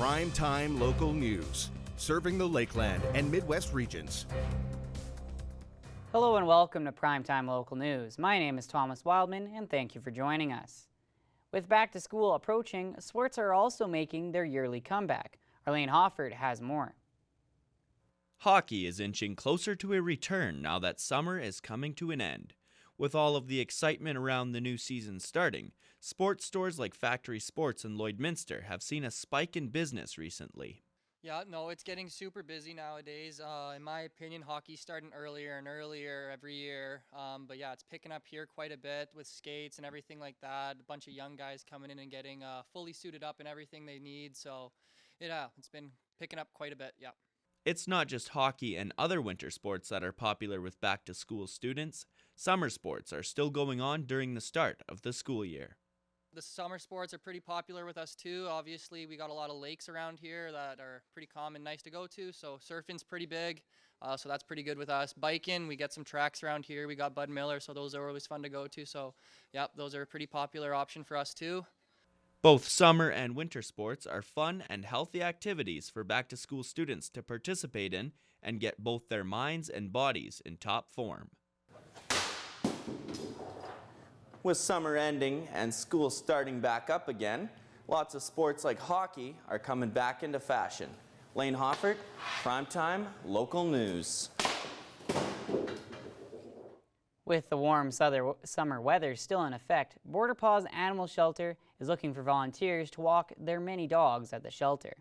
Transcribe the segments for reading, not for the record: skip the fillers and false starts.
Primetime local news, serving the Lakeland and Midwest regions. Hello and welcome to Primetime Local News. My name is Thomas Wildman and thank you for joining us. With back to school approaching, sports are also making their yearly comeback. Arlene Hofford has more. Hockey is inching closer to a return now that summer is coming to an end. With all of the excitement around the new season starting, sports stores like Factory Sports and Lloydminster have seen a spike in business recently. Yeah, no, it's getting super busy nowadays. In my opinion, hockey's starting earlier and earlier every year. But yeah, it's picking up here quite a bit with skates and everything like that. A bunch of young guys coming in and getting fully suited up in everything they need. So yeah, it's been picking up quite a bit, yeah. It's not just hockey and other winter sports that are popular with back-to-school students. Summer sports are still going on during the start of the school year. The summer sports are pretty popular with us too. Obviously, we got a lot of lakes around here that are pretty calm and nice to go to. So surfing's pretty big, so that's pretty good with us. Biking, we get some tracks around here. We got Bud Miller, so those are always fun to go to. So, yep, those are a pretty popular option for us too. Both summer and winter sports are fun and healthy activities for back-to-school students to participate in and get both their minds and bodies in top form. With summer ending and school starting back up again, lots of sports like hockey are coming back into fashion. Lane Hoffert, Primetime Local News. With the warm summer weather still in effect, Border Paws Animal Shelter is looking for volunteers to walk their many dogs at the shelter.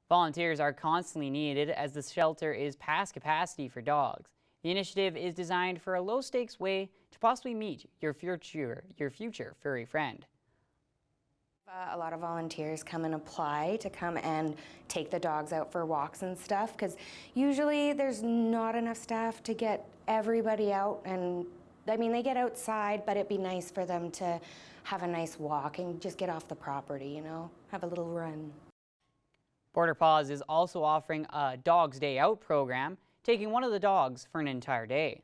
Volunteers are constantly needed as the shelter is past capacity for dogs. The initiative is designed for a low-stakes way to possibly meet your future furry friend. A lot of volunteers come and apply to come and take the dogs out for walks and stuff, because usually there's not enough staff to get everybody out. And I mean, they get outside, but it'd be nice for them to have a nice walk and just get off the property, you know, have a little run. Border Paws is also offering a Dog's Day Out program, taking one of the dogs for an entire day.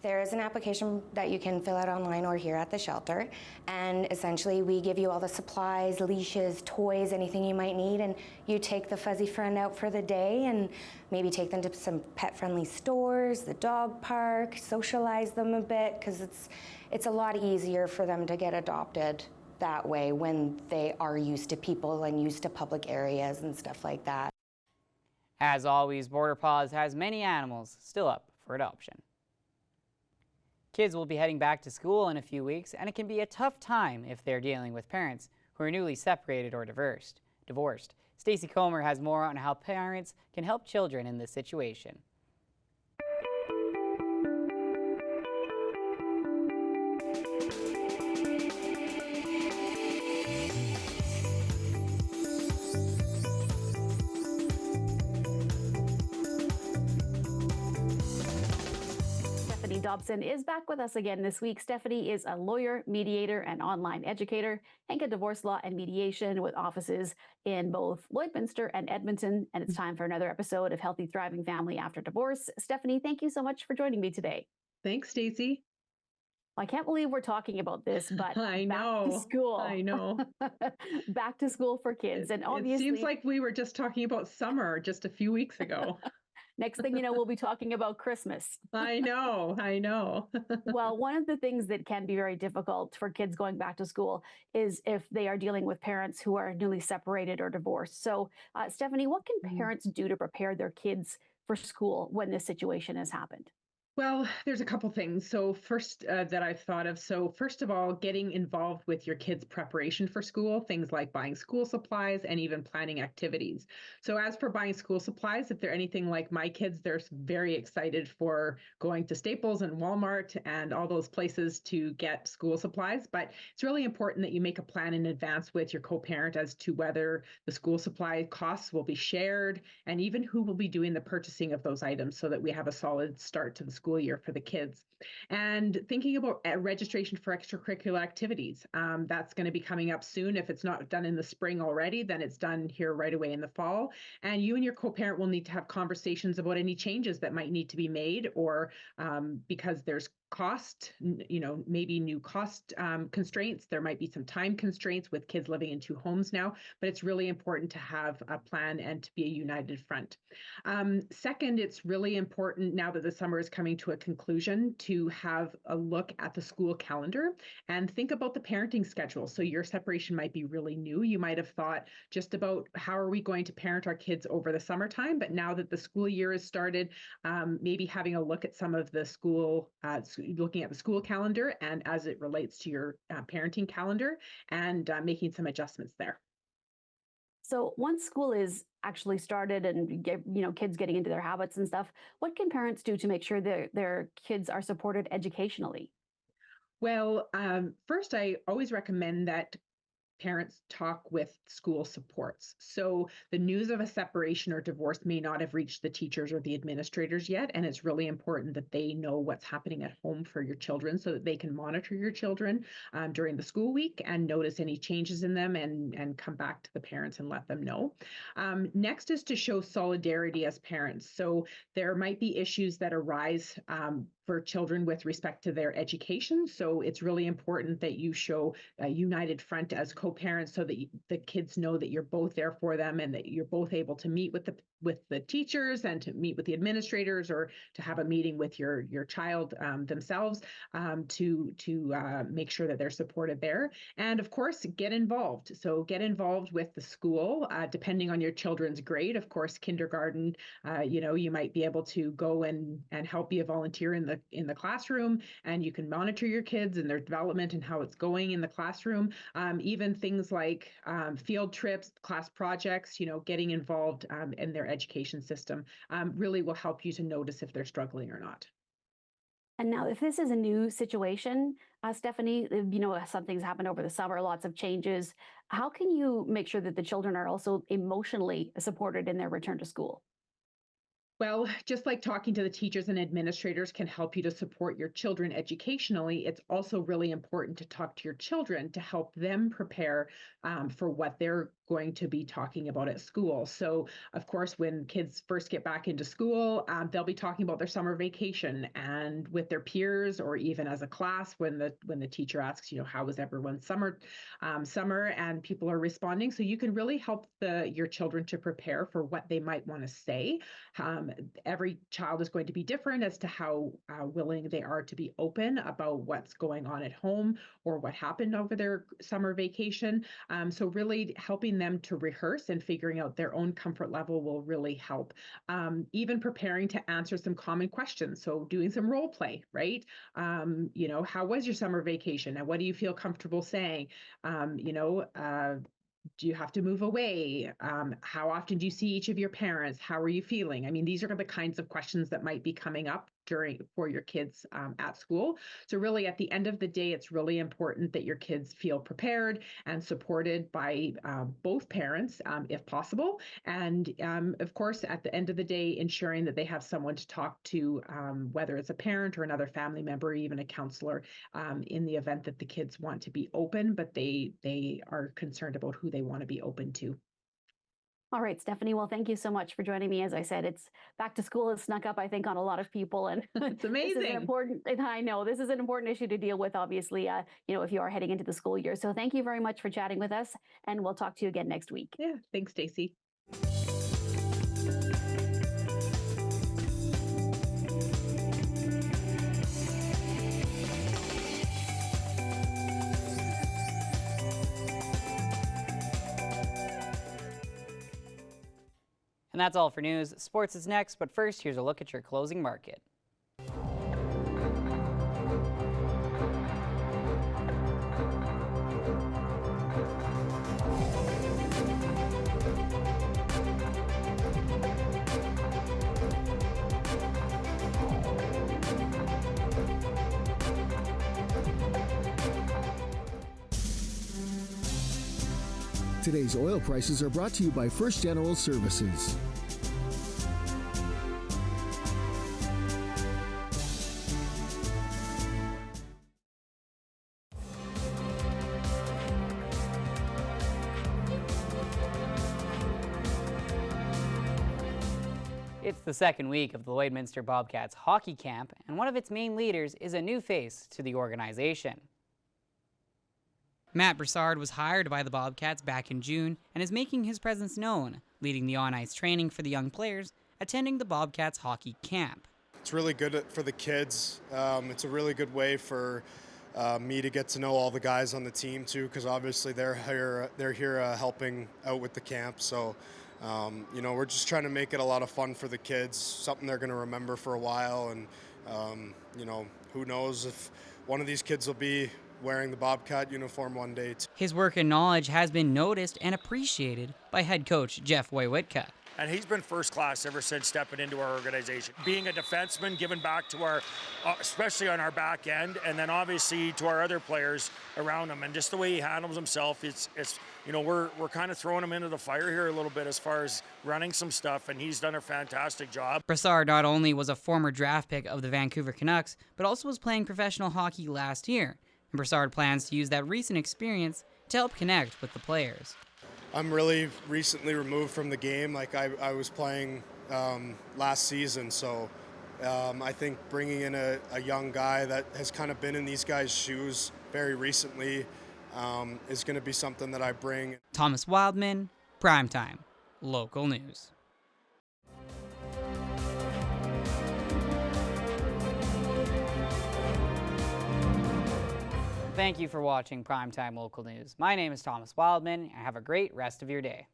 There is an application that you can fill out online or here at the shelter, and essentially we give you all the supplies, leashes, toys, anything you might need, and you take the fuzzy friend out for the day and maybe take them to some pet-friendly stores, the dog park, socialize them a bit, because it's a lot easier for them to get adopted that way when they are used to people and used to public areas and stuff like that. As always, Border Paws has many animals still up for adoption. Kids will be heading back to school in a few weeks, and it can be a tough time if they're dealing with parents who are newly separated or divorced. Stacey Comer has more on how parents can help children in this situation. Dobson is back with us again this week. Stephanie is a lawyer, mediator, and online educator, Henka Divorce Law and Mediation with offices in both Lloydminster and Edmonton. And it's time for another episode of Healthy Thriving Family After Divorce. Stephanie, thank you so much for joining me today. Thanks, Stacey. I can't believe we're talking about this, but I know. Back to school. I know. Back to school for kids. And obviously, it seems like we were just talking about summer just a few weeks ago. Next thing you know, we'll be talking about Christmas. I know. Well, one of the things that can be very difficult for kids going back to school is if they are dealing with parents who are newly separated or divorced. So, Stephanie, what can parents do to prepare their kids for school when this situation has happened? Well, there's a couple things. So first that I've thought of. So first of all, getting involved with your kids' preparation for school, things like buying school supplies and even planning activities. So as for buying school supplies, if they're anything like my kids, they're very excited for going to Staples and Walmart and all those places to get school supplies. But it's really important that you make a plan in advance with your co-parent as to whether the school supply costs will be shared and even who will be doing the purchasing of those items so that we have a solid start to the school school year for the kids. And thinking about registration for extracurricular activities, that's going to be coming up soon. If it's not done in the spring already, then it's done here right away in the fall. And you and your co-parent will need to have conversations about any changes that might need to be made, or because there's cost, maybe new cost constraints. There might be some time constraints with kids living in 2 homes now, but it's really important to have a plan and to be a united front. Second, it's really important now that the summer is coming to a conclusion to have a look at the school calendar and think about the parenting schedule. So your separation might be really new. You might have thought just about how are we going to parent our kids over the summertime, but now that the school year has started, maybe having a look at some of the school, looking at the school calendar and as it relates to your parenting calendar, and making some adjustments there. So once school is actually started and kids getting into their habits and stuff, what can parents do to make sure their kids are supported educationally? Well, first, I always recommend that parents talk with school supports. So the news of a separation or divorce may not have reached the teachers or the administrators yet, and it's really important that they know what's happening at home for your children so that they can monitor your children during the school week and notice any changes in them and come back to the parents and let them know. Next is to show solidarity as parents. So there might be issues that arise for children with respect to their education. So it's really important that you show a united front as co-parents so that the kids know that you're both there for them and that you're both able to meet with the teachers and to meet with the administrators, or to have a meeting with your child themselves to make sure that they're supported there. And of course, get involved. So get involved with the school, depending on your children's grade. Of course, kindergarten, you might be able to go and help be a volunteer in the classroom, and you can monitor your kids and their development and how it's going in the classroom. Even things like field trips, class projects, getting involved in their education system really will help you to notice if they're struggling or not. And now, if this is a new situation, Stephanie, something's happened over the summer, lots of changes. How can you make sure that the children are also emotionally supported in their return to school? Well, just like talking to the teachers and administrators can help you to support your children educationally, it's also really important to talk to your children to help them prepare for what they're going to be talking about at school. So, of course, when kids first get back into school, they'll be talking about their summer vacation and with their peers, or even as a class when the teacher asks, how was everyone's summer, and people are responding. So you can really help your children to prepare for what they might want to say. Every child is going to be different as to how willing they are to be open about what's going on at home or what happened over their summer vacation. So really helping them to rehearse and figuring out their own comfort level will really help. Even preparing to answer some common questions. So doing some role play, right? How was your summer vacation? And what do you feel comfortable saying? Do you have to move away? How often do you see each of your parents? How are you feeling? I mean, these are the kinds of questions that might be coming up for your kids at school. So really, at the end of the day, it's really important that your kids feel prepared and supported by both parents, if possible. And of course, at the end of the day, ensuring that they have someone to talk to, whether it's a parent or another family member, or even a counselor, in the event that the kids want to be open, but they are concerned about who they want to be open to. All right, Stephanie. Well, thank you so much for joining me. As I said, it's back to school has snuck up, I think, on a lot of people, and it's amazing. This is important. I know this is an important issue to deal with, obviously, if you are heading into the school year. So thank you very much for chatting with us, and we'll talk to you again next week. Yeah, thanks, Stacey. And that's all for news. Sports is next, but first, here's a look at your closing market. Today's oil prices are brought to you by First General Services. It's the second week of the Lloydminster Bobcats hockey camp, and one of its main leaders is a new face to the organization. Matt Broussard was hired by the Bobcats back in June and is making his presence known, leading the on-ice training for the young players attending the Bobcats hockey camp. It's really good for the kids. It's a really good way for me to get to know all the guys on the team too, because obviously they're here helping out with the camp. So we're just trying to make it a lot of fun for the kids, something they're going to remember for a while. And who knows if one of these kids will be wearing the Bobcat uniform one day too. His work and knowledge has been noticed and appreciated by head coach Jeff Wojciechowski. And he's been first class ever since stepping into our organization. Being a defenseman, giving back to our, especially on our back end, and then obviously to our other players around him. And just the way he handles himself, we're kind of throwing him into the fire here a little bit as far as running some stuff, and he's done a fantastic job. Broussard not only was a former draft pick of the Vancouver Canucks, but also was playing professional hockey last year. And Broussard plans to use that recent experience to help connect with the players. I'm really recently removed from the game. Like I was playing last season, so I think bringing in a young guy that has kind of been in these guys' shoes very recently is going to be something that I bring. Thomas Wildman, Primetime, local news. Thank you for watching Primetime Local News. My name is Thomas Wildman, and have a great rest of your day.